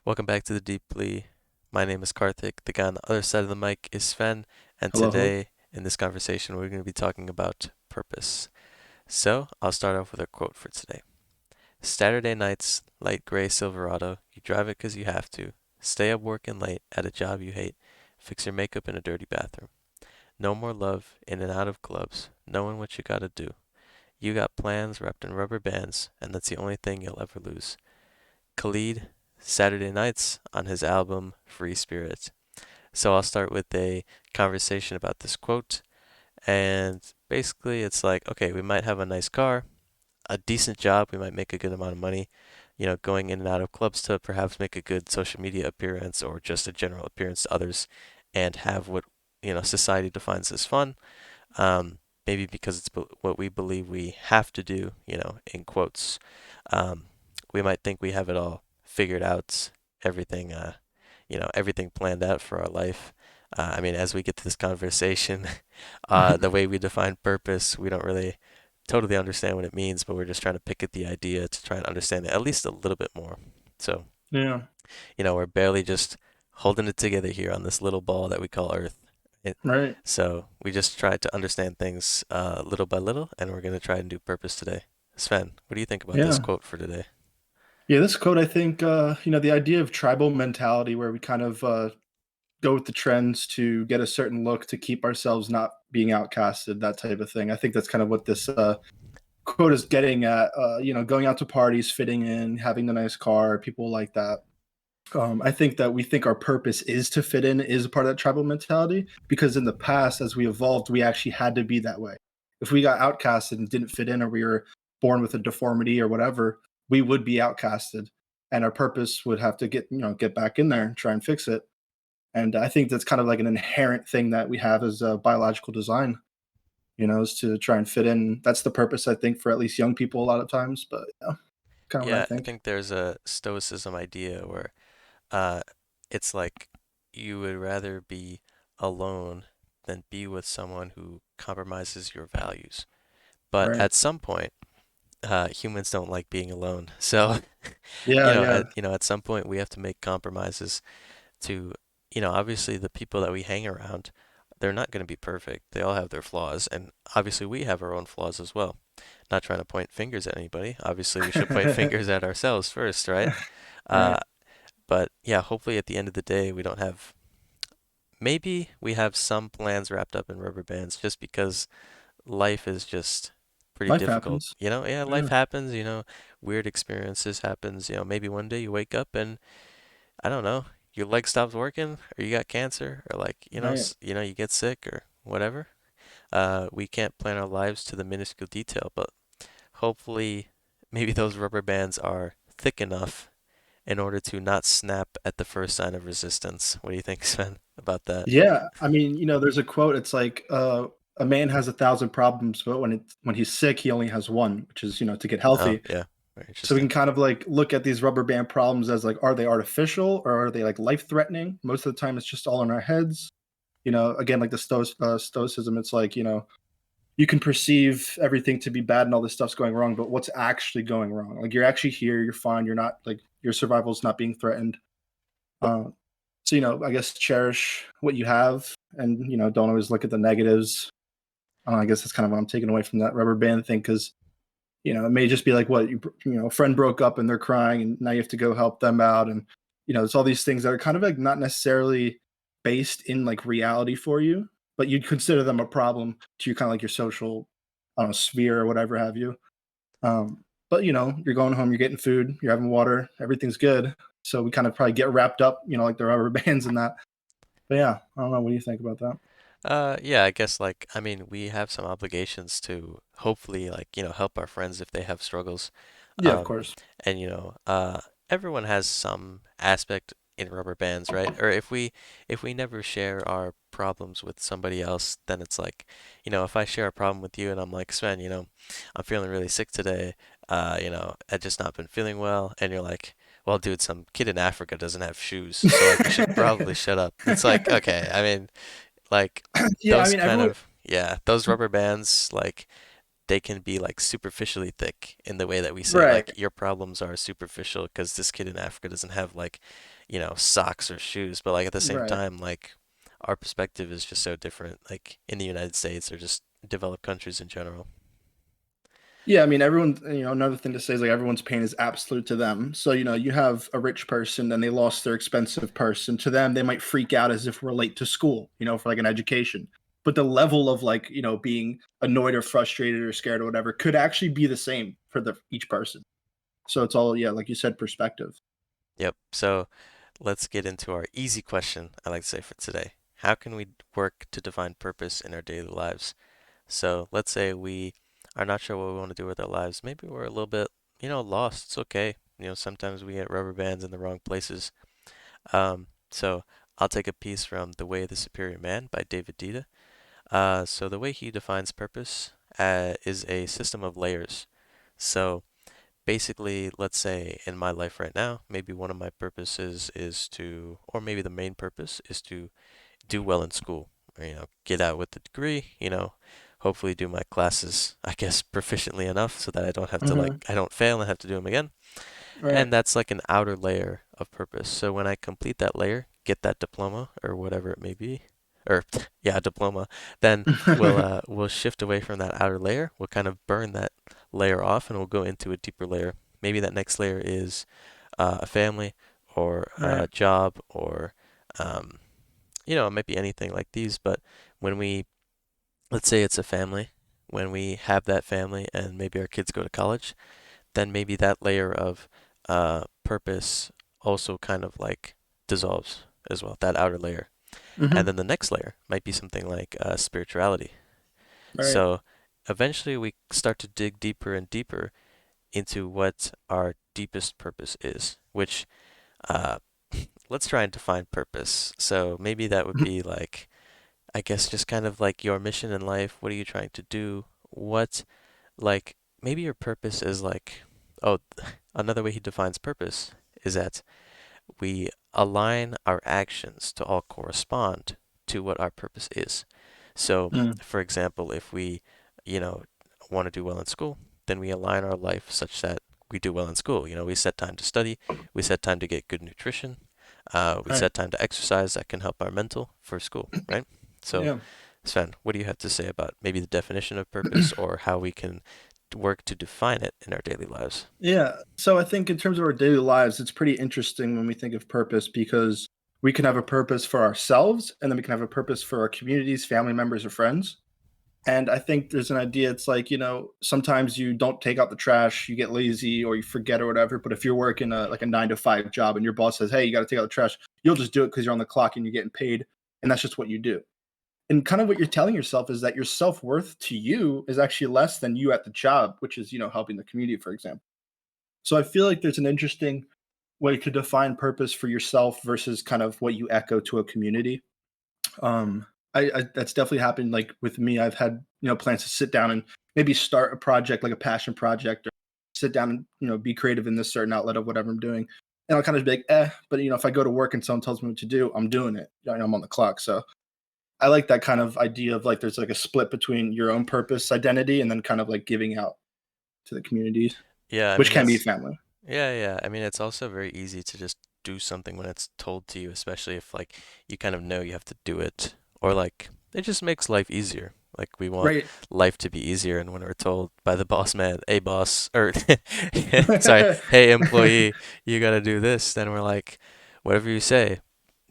Welcome back to the Deep Plea. My name is Karthik. The guy on the other side of the mic is Sven, and Hello, hello. today in this conversation we're going to be talking about purpose. So I'll start off with a quote for today. Saturday nights, light gray Silverado. You drive it 'cause you have to. Stay up working late at a job you hate. Fix your makeup in a dirty bathroom. No more love in and out of clubs. Knowing what you gotta do. You got plans wrapped in rubber bands, and that's the only thing you'll ever lose. Khalid, Saturday Nights, on his album Free Spirit. So I'll start with a conversation about this quote. And basically, it's like, okay, we might have a nice car, a decent job, we might make a good amount of money, going in and out of clubs to perhaps make a good social media appearance or just a general appearance to others and have what, society defines as fun. Maybe because it's what we believe we have to do, in quotes. Um, we might think we have it all figured out, everything, everything planned out for our life. I mean, as we get to this conversation, the way we define purpose, we don't really totally understand what it means, but we're just trying to pick at the idea to try and understand it at least a little bit more. So, Yeah, we're barely just holding it together here on this little ball that we call Earth. It, right. so we just try to understand things little by little, and we're going to try and do purpose today. Sven, what do you think about this Yeah. quote for today? Yeah, this quote, I think, the idea of tribal mentality where we kind of go with the trends to get a certain look to keep ourselves not being outcasted, that type of thing. I think that's kind of what this quote is getting at. Going out to parties, fitting in, having the nice car, people like that. I think that we think our purpose is to fit in is a part of that tribal mentality because in the past, as we evolved, we actually had to be that way. If we got outcasted and didn't fit in, or we were born with a deformity or whatever, we would be outcasted, and our purpose would have to get back in there and try and fix it. And I think that's kind of like an inherent thing that we have as a biological design, is to try and fit in. That's the purpose, I think, for at least young people a lot of times. But yeah, kind of what I Yeah, I think. think there's a stoicism idea where uh, it's like you would rather be alone than be with someone who compromises your values. But Right. at some point, humans don't like being alone. So, Yeah. Yeah. at some point we have to make compromises to, obviously the people that we hang around, they're not going to be perfect. They all have their flaws, and obviously we have our own flaws as well. Not trying to point fingers at anybody. Obviously, we should point fingers at ourselves first, right? Uh, Right. but yeah, hopefully at the end of the day, we don't have, maybe we have some plans wrapped up in rubber bands just because life is just pretty Life difficult. happens. Yeah, life Yeah. happens, weird experiences happens, maybe one day you wake up and I don't know, your leg stops working or you got cancer or like, Right. you get sick or whatever. We can't plan our lives to the minuscule detail, but hopefully maybe those rubber bands are thick enough in order to not snap at the first sign of resistance. What do you think, Sven, about that? Yeah. I mean, there's a quote. It's like a man has 1,000 problems, but when he's sick, he only has one, which is to get Oh, healthy. yeah, very So we interesting. can kind of like look at these rubber band problems as like, are they artificial or are they like life threatening? Most of the time, it's just all in our heads. Again, like the stoicism, it's like you can perceive everything to be bad and all this stuff's going wrong, but what's actually going wrong? Like you're actually here, you're fine, you're not like your survival is not being threatened. Uh, so I guess cherish what you have, and don't always look at the negatives. I guess that's kind of what I'm taking away from that rubber band thing because it may just be like what a friend broke up and they're crying, and now you have to go help them out, and it's all these things that are kind of like not necessarily based in like reality for you, but you'd consider them a problem to you, kind of like your social, I don't know, sphere or whatever have you. But you're going home, you're getting food, you're having water, everything's good. So we kind of probably get wrapped up, like the rubber bands and that. But yeah, I don't know. What do you think about that? Yeah, I guess like I mean we have some obligations to hopefully like help our friends if they have struggles. Yeah, of Um, course. and everyone has some aspect in rubber bands, right? Or if we never share our problems with somebody else, then it's like, if I share a problem with you and I'm like, Sven, I'm feeling really sick today. I've just not been feeling well, and you're like, well, dude, some kid in Africa doesn't have shoes, so like you should probably shut up. It's like, okay, I mean, like Yeah, I those mean, kind everyone. of, yeah, those rubber bands, like they can be like superficially thick in the way that we say Right, like your problems are superficial because this kid in Africa doesn't have like, socks or shoes. But like at the same right. time, like our perspective is just so different, like in the United States or just developed countries in general. Yeah, I mean, everyone, another thing to say is like everyone's pain is absolute to them. So, you have a rich person and they lost their expensive person. To them, they might freak out as if we're late to school, for like an education. But the level of like, being annoyed or frustrated or scared or whatever could actually be the same for each person. So it's all, yeah, like you said, perspective. Yep. So let's get into our easy question, I like to say, for today. How can we work to define purpose in our daily lives? So let's say we are not sure what we want to do with our lives. Maybe we're a little bit, lost. It's okay. Sometimes we get rubber bands in the wrong places. So I'll take a piece from The Way of the Superior Man by David Dita. So the way he defines purpose is a system of layers. So basically, let's say in my life right now, maybe one of my purposes is to, or maybe the main purpose is to do well in school, or, get out with a degree, hopefully do my classes, I guess, proficiently enough so that I don't have to like, Hmm. I don't fail and have to do them again. Right. And that's like an outer layer of purpose. So when I complete that layer, get that diploma or whatever it may be, or yeah, diploma, then we'll shift away from that outer layer. We'll kind of burn that layer off and we'll go into a deeper layer. Maybe that next layer is a family or Right. a job or um, it might be anything like these, but when we, let's say it's a family, when we have that family and maybe our kids go to college, then maybe that layer of purpose also kind of like dissolves as well, that outer layer. And Hmm. then the next layer might be something like spirituality. Right. So eventually we start to dig deeper and deeper into what our deepest purpose is, which uh, let's try and define purpose. So maybe that would be like, I guess, just kind of like your mission in life. What are you trying to do? What, like, maybe your purpose is like, oh, another way he defines purpose is that we align our actions to all correspond to what our purpose is. So, Mm. for example, if we, you know, want to do well in school, then we align our life such that we do well in school. We set time to study, we set time to get good nutrition, we Right. set time to exercise that can help our mental for school, right? So, Yeah. Sven, what do you have to say about maybe the definition of purpose or how we can work to define it in our daily lives? Yeah. So I think in terms of our daily lives, it's pretty interesting when we think of purpose because we can have a purpose for ourselves and then we can have a purpose for our communities, family members, or friends. And I think there's an idea, it's like, sometimes you don't take out the trash, you get lazy or you forget or whatever. But if you're working like a 9 to 5 job and your boss says, hey, you got to take out the trash, you'll just do it because you're on the clock and you're getting paid. And that's just what you do. And kind of what you're telling yourself is that your self worth to you is actually less than you at the job, which is, helping the community, for example. So I feel like there's an interesting way to define purpose for yourself versus kind of what you echo to a community. Um, I that's definitely happened. Like with me, I've had plans to sit down and maybe start a project like a passion project, or sit down and be creative in this certain outlet of whatever I'm doing. And I'll kind of be like, but if I go to work and someone tells me what to do, I'm doing it. I'm on the clock. So I like that kind of idea of like there's like a split between your own purpose identity and then kind of like giving out to the communities, Yeah, I which mean, can be that's family. Yeah, yeah. I mean, it's also very easy to just do something when it's told to you, especially if like you kind of know you have to do it, or like it just makes life easier. Like we want Right. life to be easier, and when we're told by the boss man, "Hey, boss," or sorry, "Hey, employee, you gotta do this," then we're like, whatever you say.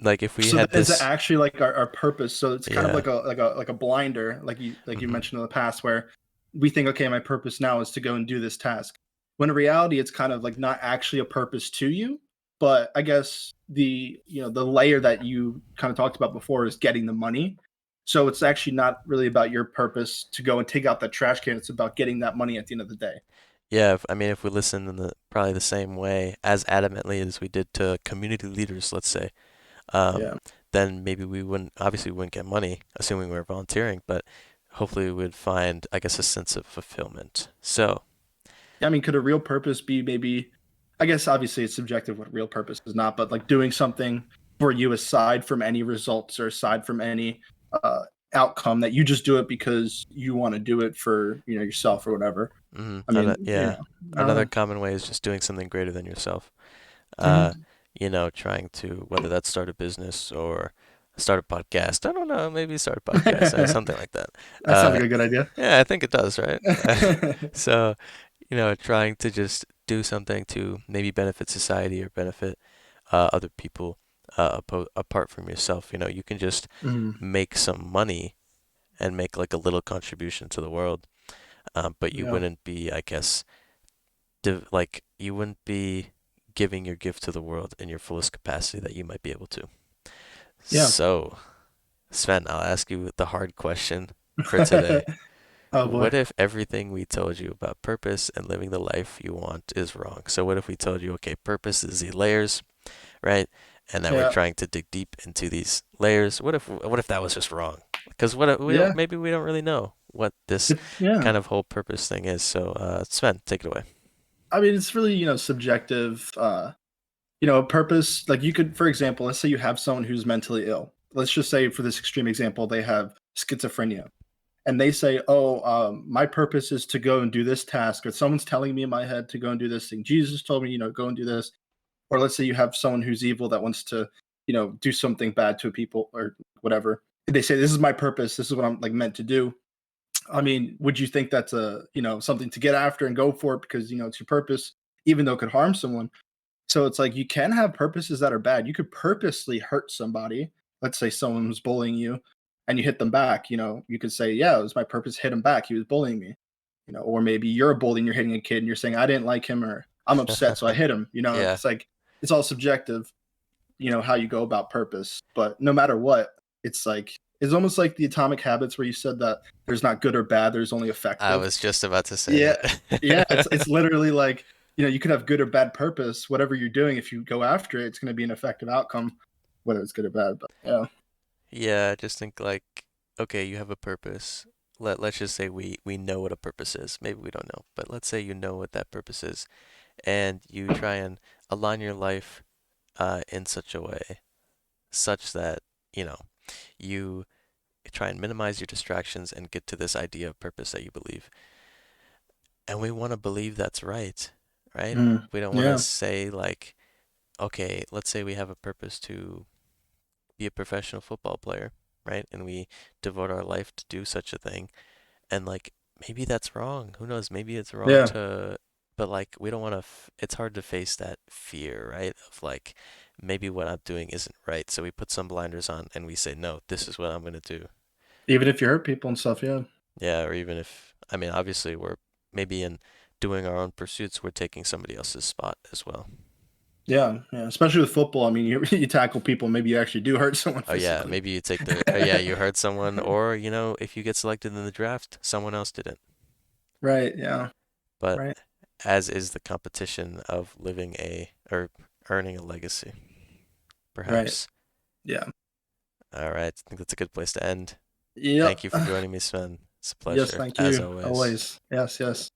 Like if we So had that is this, actually like our purpose. So it's kind of yeah, like a blinder, like you hmm mentioned in the past, where we think, okay, my purpose now is to go and do this task. When in reality, it's kind of like not actually a purpose to you. But I guess the layer that you kind of talked about before is getting the money. So it's actually not really about your purpose to go and take out that trash can. It's about getting that money at the end of the day. yeah. I mean, if we listen in the probably the same way as adamantly as we did to community leaders, let's say. um, Yeah. then maybe we wouldn't, obviously we wouldn't get money, assuming we were volunteering, but hopefully we would find, I guess, a sense of fulfillment. So, Yeah, I mean, could a real purpose be maybe, I guess obviously it's subjective what real purpose is not, but like doing something for you aside from any results or aside from uh outcome that you just do it because you want to do it for yourself or whatever. I mean, Yeah. I don't Another know. common way is just doing something greater than yourself. Uh, Hmm. trying to, whether that's start a business or start a podcast. I don't know, maybe start a podcast, something like that. That sounds Uh, like a good idea. yeah, I think it does, right? So, trying to just do something to maybe benefit society or benefit other people apart from yourself. You can just Mhm. make some money and make like a little contribution to the world, but you Yeah. wouldn't be, I guess, like you wouldn't be giving your gift to the world in your fullest capacity that you might be able to. Yeah. So, Sven, I'll ask you the hard question for today. Oh boy. What if everything we told you about purpose and living the life you want is wrong? So what if we told you, okay, purpose is the layers, right? And that we're Yeah. trying to dig deep into these layers. What if that was just wrong? Because what if we don't Yeah. maybe we don't really know what this Yeah. kind of whole purpose thing is. So Sven, take it away. I mean, it's really, subjective. Purpose, like you could, for example, let's say you have someone who's mentally ill. Let's just say, for this extreme example, they have schizophrenia. And they say, "Oh, my purpose is to go and do this task," or someone's telling me in my head to go and do this thing. Jesus told me, go and do this. Or let's say you have someone who's evil that wants to, do something bad to people or whatever. They say, "This is my purpose. This is what I'm like meant to do." I mean, would you think that's something to get after and go for it because it's your purpose, even though it could harm someone? So it's like you can have purposes that are bad. You could purposely hurt somebody. Let's say someone was bullying you and you hit them back. You could say, "Yeah, it was my purpose to hit him back. He was bullying me." Or maybe you're a bully and you're hitting a kid and you're saying, "I didn't like him," or "I'm upset, so I hit him." Yeah, It's like it's all subjective, how you go about purpose. But no matter what, it's almost like the Atomic Habits where you said that there's not good or bad, there's only I effective. was just about to say Yeah. Yeah, it's it. literally like, you could have good or bad purpose. Whatever you're doing, if you go after it, it's gonna be an effective outcome, whether it's good or bad. But yeah. Yeah, I just think like, okay, you have a purpose. Let's just say we know what a purpose is. Maybe we don't know, but let's say you know what that purpose is, and you try and align your life in such a way such that, you know, you try and minimize your distractions and get to this idea of purpose that you believe. And we want to believe that's right, right? Mm. We don't want to Yeah. say like, okay, let's say we have a purpose to be a professional football player, right? And we devote our life to do such a thing. And like maybe that's wrong. Who knows? Maybe it's wrong Yeah. to, but like we don't want to, it's hard to face that fear, right? Of like maybe what I'm doing isn't right. So we put some blinders on and we say, no, this is what I'm going to do. Even if you hurt people and stuff, yeah. Yeah. Or even if, I mean, obviously we're maybe in doing our own pursuits, we're taking somebody else's spot as well. Yeah, yeah. Especially with football. I mean, you tackle people, maybe you actually do hurt someone Oh yeah, physically. maybe you take their, oh yeah, you hurt someone, or if you get selected in the draft, someone else didn't. Right, yeah. But Right. as is the competition of living or earning a legacy, Right. perhaps. Yeah. All right, I think that's a good place to end. Thank Yep. you for joining me, Sven. It's a Yes, pleasure, thank as you. always. Always. Yes, yes.